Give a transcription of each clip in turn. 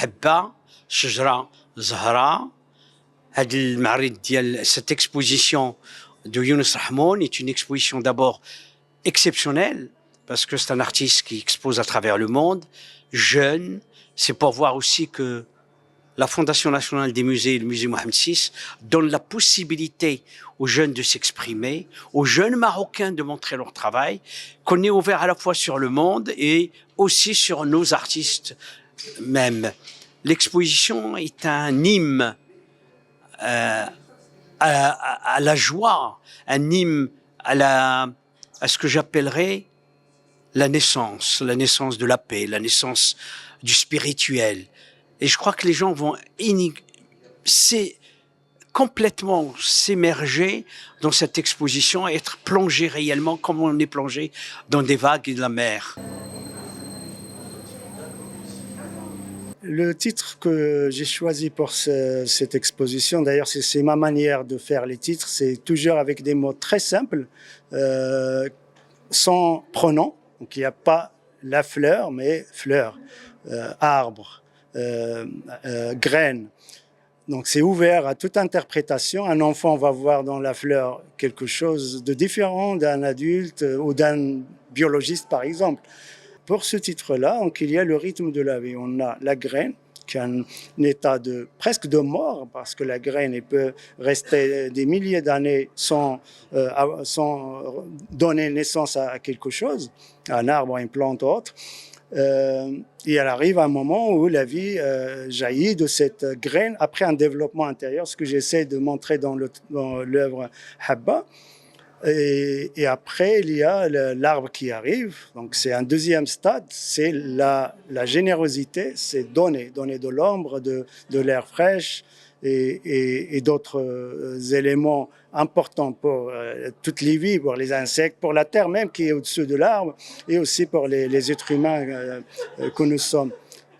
حبة شجرة زهرة. هاد المعرض ديال cette exposition de Younes Rahmoun est une exposition d'abord exceptionnelle parce que c'est un artiste qui expose à travers le monde, jeune. C'est pour voir aussi que la Fondation nationale des musées et le musée Mohamed VI donne la possibilité aux jeunes de s'exprimer, aux jeunes Marocains de montrer leur travail, qu'on est ouvert à la fois sur le monde et aussi sur nos artistes même. L'exposition est un hymne à la joie, un hymne à ce que j'appellerais la naissance de la paix, la naissance du spirituel. Et je crois que les gens vont complètement s'immerger dans cette exposition et être plongés réellement comme on est plongé dans des vagues et de la mer. Le titre que j'ai choisi pour cette exposition, d'ailleurs c'est ma manière de faire les titres, c'est toujours avec des mots très simples, sans pronom. Donc il n'y a pas la fleur, mais fleur, arbre, graine. Donc c'est ouvert à toute interprétation. Un enfant va voir dans la fleur quelque chose de différent d'un adulte ou d'un biologiste par exemple. Pour ce titre-là, donc, il y a le rythme de la vie. On a la graine qui a un état presque de mort parce que la graine elle peut rester des milliers d'années sans donner naissance à quelque chose, un arbre, une plante ou autre. Et elle arrive à un moment où la vie jaillit de cette graine après un développement intérieur, ce que j'essaie de montrer dans l'œuvre Habba. Et après, il y a l'arbre qui arrive. Donc, c'est un deuxième stade. C'est la générosité, c'est donner de l'ombre, de l'air fraîche et d'autres éléments importants pour toutes les vies, pour les insectes, pour la terre même qui est au-dessus de l'arbre et aussi pour les êtres humains que nous sommes.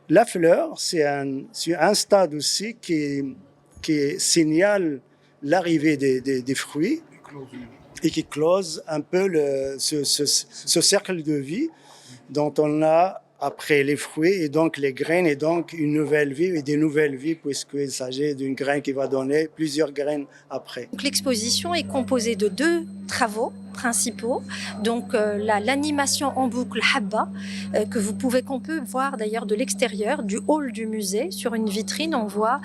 La fleur, c'est un stade aussi qui signale l'arrivée des fruits et qui close un peu ce cercle de vie dont on a après les fruits et donc les graines et donc une nouvelle vie et des nouvelles vies puisqu'il s'agit d'une graine qui va donner plusieurs graines après. L'exposition est composée de 2 travaux principaux, donc l'animation en boucle Habba qu'on peut voir d'ailleurs de l'extérieur du hall du musée. Sur une vitrine on voit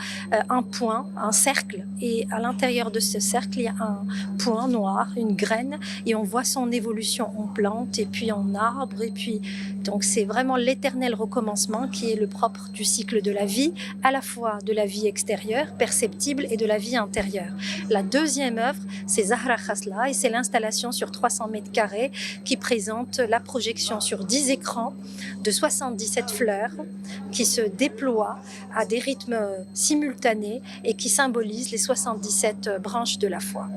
un point, un cercle, et à l'intérieur de ce cercle il y a un point noir, une graine, et on voit son évolution en plante et puis en arbre, et puis donc c'est vraiment l'éternel recommencement qui est le propre du cycle de la vie, à la fois de la vie extérieure perceptible et de la vie intérieure. La deuxième œuvre c'est Zahra Khasla et c'est l'installation sur 300 mètres carrés qui présente la projection sur 10 écrans de 77 fleurs qui se déploient à des rythmes simultanés et qui symbolisent les 77 branches de la foi.